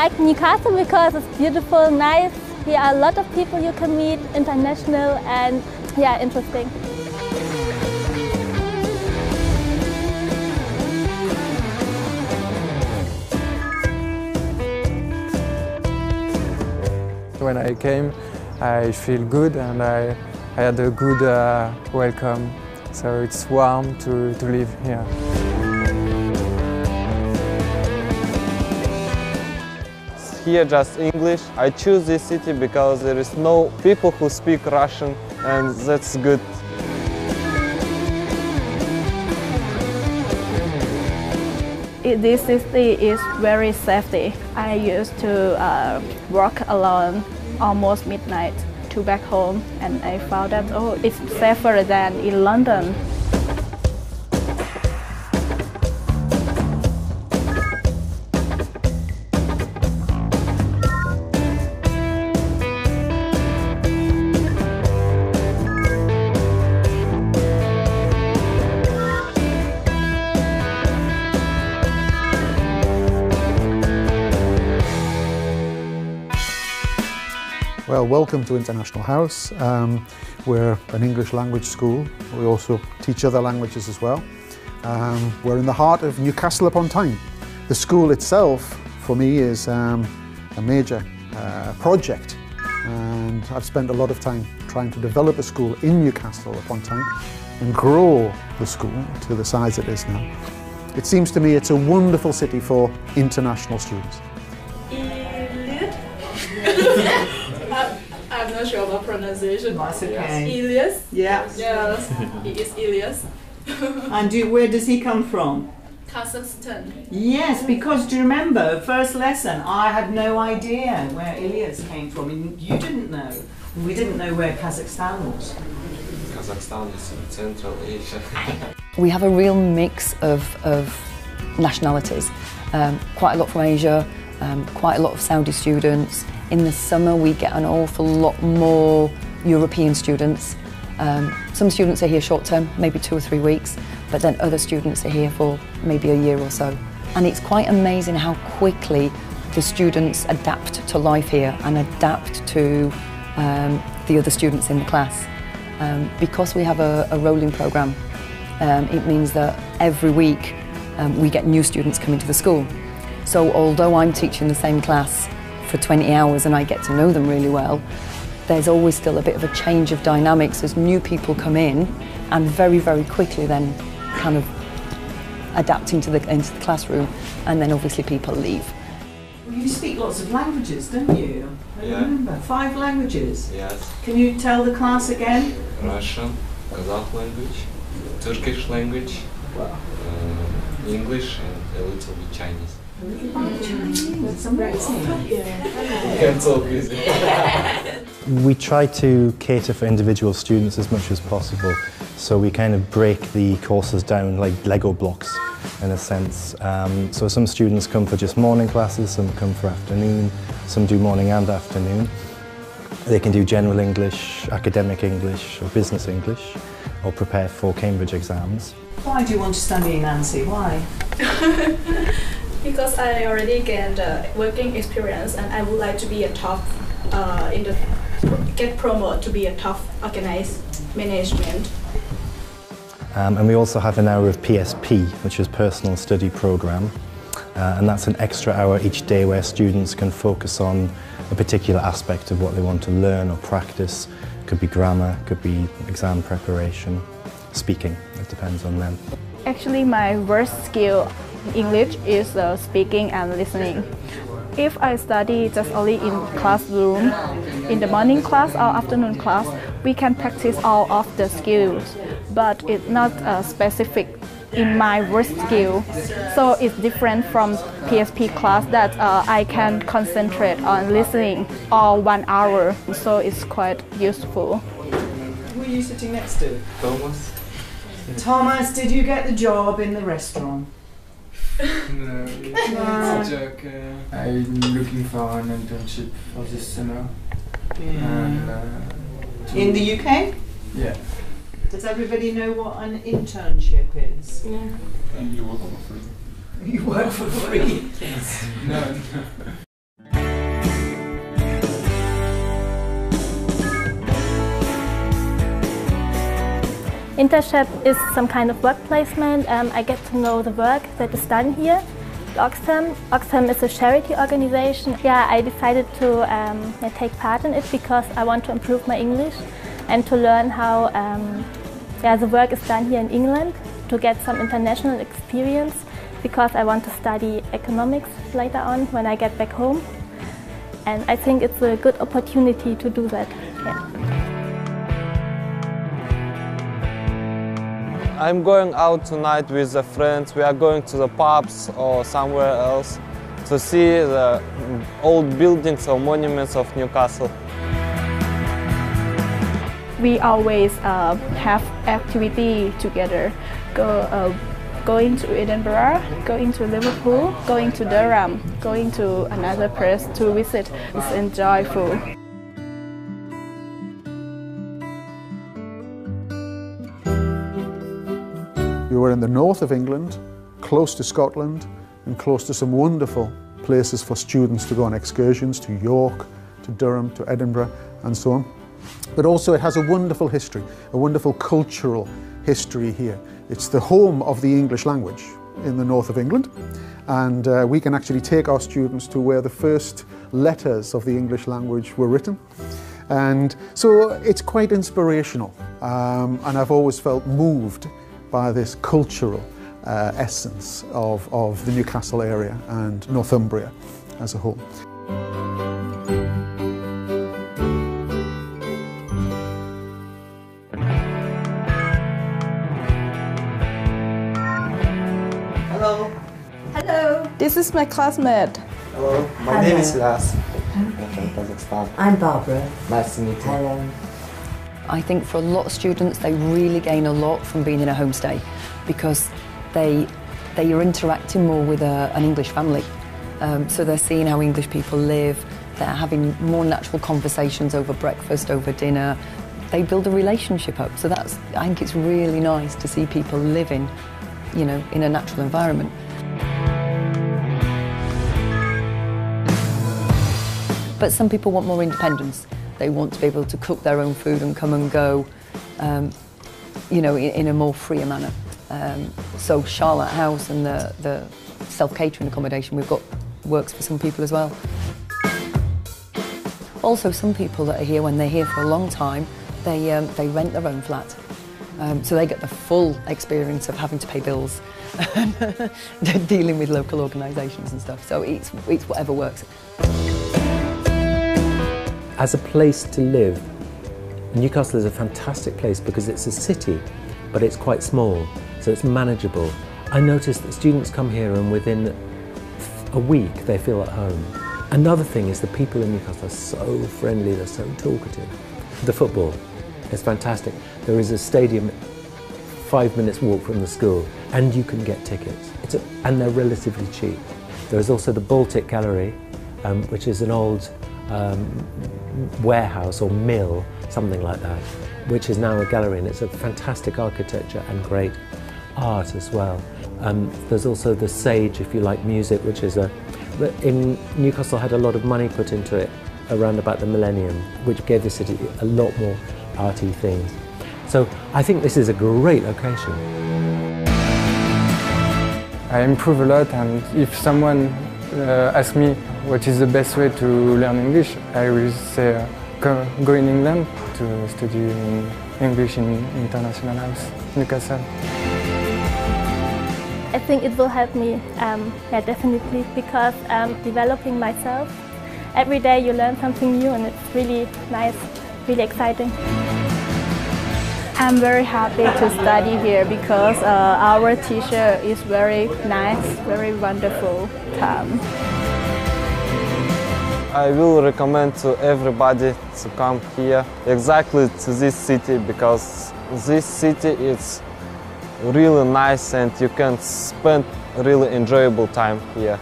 like Newcastle because it's beautiful, nice. Here are a lot of people you can meet, international and yeah, interesting. When I came, I feel good and I had a good welcome. So it's warm to live here. Here just English. I choose this city because there is no people who speak Russian, and that's good. This city is very safety. I used to work alone almost midnight to back home, and I found that it's safer than in London. Well, welcome to International House. We're an English language school. We also teach other languages as well. We're in the heart of Newcastle upon Tyne. The school itself, for me, is a major project, and I've spent a lot of time trying to develop a school in Newcastle upon Tyne and grow the school to the size it is now. It seems to me it's a wonderful city for international students. I'm not sure about pronunciation. That's okay. Elias? Yeah. Yes, he is Elias. And where does he come from? Kazakhstan. Yes, because do you remember, first lesson, I had no idea where Elias came from, and you didn't know. We didn't know where Kazakhstan was. Kazakhstan is in Central Asia. We have a real mix of nationalities. Quite a lot from Asia, quite a lot of Saudi students. In the summer we get an awful lot more European students. Some students are here short term, maybe 2 or 3 weeks, but then other students are here for maybe a year or so. And it's quite amazing how quickly the students adapt to life here and adapt to the other students in the class. Because we have a rolling programme, it means that every week we get new students coming to the school. So although I'm teaching the same class for 20 hours and I get to know them really well, there's always still a bit of a change of dynamics as new people come in and very, very quickly then kind of adapt into the classroom, and then obviously people leave. Well, you speak lots of languages, don't you? I remember. 5 languages? Yes. Can you tell the class again? Russian, Kazakh language, Turkish language, English, and a little bit Chinese. That's amazing. Can't talk easy. We try to cater for individual students as much as possible, so we kind of break the courses down like Lego blocks in a sense. So some students come for just morning classes, some come for afternoon, some do morning and afternoon. They can do general English, academic English or business English, or prepare for Cambridge exams. Why do you want to study in Nancy? Why? Because I already gained working experience, and I would like to be a top get promoted to be a top organized management. And we also have an hour of PSP, which is Personal Study Programme, and that's an extra hour each day where students can focus on a particular aspect of what they want to learn or practice. Could be grammar, could be exam preparation, speaking, it depends on them. Actually, my worst skill in English is speaking and listening. If I study just only in classroom, in the morning class or afternoon class, we can practice all of the skills, but it's not specific in my worst skill. So it's different from PSP class that I can concentrate on listening all 1 hour, so it's quite useful. Who are you sitting next to? Thomas. Thomas, did you get the job in the restaurant? No, it's a joke. I'm looking for an internship for this summer. And, in the UK? Yeah. Does everybody know what an internship is? Yeah. And you work for free. You work for free? No. Internship is some kind of work placement. I get to know the work that is done here. Oxfam is a charity organization. Yeah, I decided to take part in it because I want to improve my English and to learn how the work is done here in England, to get some international experience because I want to study economics later on when I get back home. And I think it's a good opportunity to do that. Yeah. I'm going out tonight with the friends. We are going to the pubs or somewhere else to see the old buildings or monuments of Newcastle. We always have activity together. Going to Edinburgh, going to Liverpool, going to Durham, going to another place to visit. It's enjoyable. You were in the north of England, close to Scotland, and close to some wonderful places for students to go on excursions, to York, to Durham, to Edinburgh, and so on. But also it has a wonderful history, a wonderful cultural history here. It's the home of the English language in the north of England, and we can actually take our students to where the first letters of the English language were written. And so it's quite inspirational, and I've always felt moved by this cultural essence of the Newcastle area and Northumbria as a whole. Hello. Hello. This is my classmate. Hello. My name is Las. I'm from Kazakhstan. I'm Barbara. Nice to meet you. Hello. I think for a lot of students they really gain a lot from being in a homestay because they are interacting more with an English family. So they're seeing how English people live, they're having more natural conversations over breakfast, over dinner. They build a relationship up. So I think it's really nice to see people living, you know, in a natural environment. But some people want more independence. They want to be able to cook their own food and come and go, you know, in a more freer manner. So Charlotte House and the self-catering accommodation we've got works for some people as well. Also, some people that are here, when they're here for a long time, they rent their own flat. So they get the full experience of having to pay bills and dealing with local organisations and stuff. So it's whatever works. As a place to live, Newcastle is a fantastic place because it's a city, but it's quite small, so it's manageable. I noticed that students come here and within a week they feel at home. Another thing is the people in Newcastle are so friendly, they're so talkative. The football is fantastic. There is a stadium 5 minutes walk from the school and you can get tickets. And they're relatively cheap. There is also the Baltic Gallery, which is an old warehouse or mill, something like that, which is now a gallery, and it's a fantastic architecture and great art as well. There's also the Sage, if you like music, which is in Newcastle had a lot of money put into it around about the millennium, which gave the city a lot more arty things. So I think this is a great location. I improve a lot, and if someone asks me what is the best way to learn English, I will say go in England to study English in International House, Newcastle. I think it will help me, definitely, because developing myself. Every day you learn something new and it's really nice, really exciting. I'm very happy to study here because our teacher is very nice, very wonderful. I will recommend to everybody to come here, exactly to this city, because this city is really nice and you can spend really enjoyable time here.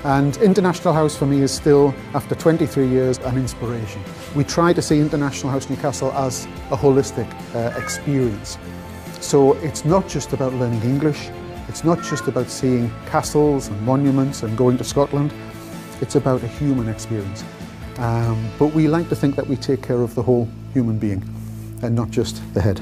And International House for me is still, after 23 years, an inspiration. We try to see International House Newcastle as a holistic experience. So it's not just about learning English, it's not just about seeing castles and monuments and going to Scotland, it's about a human experience. But we like to think that we take care of the whole human being. and not just the head.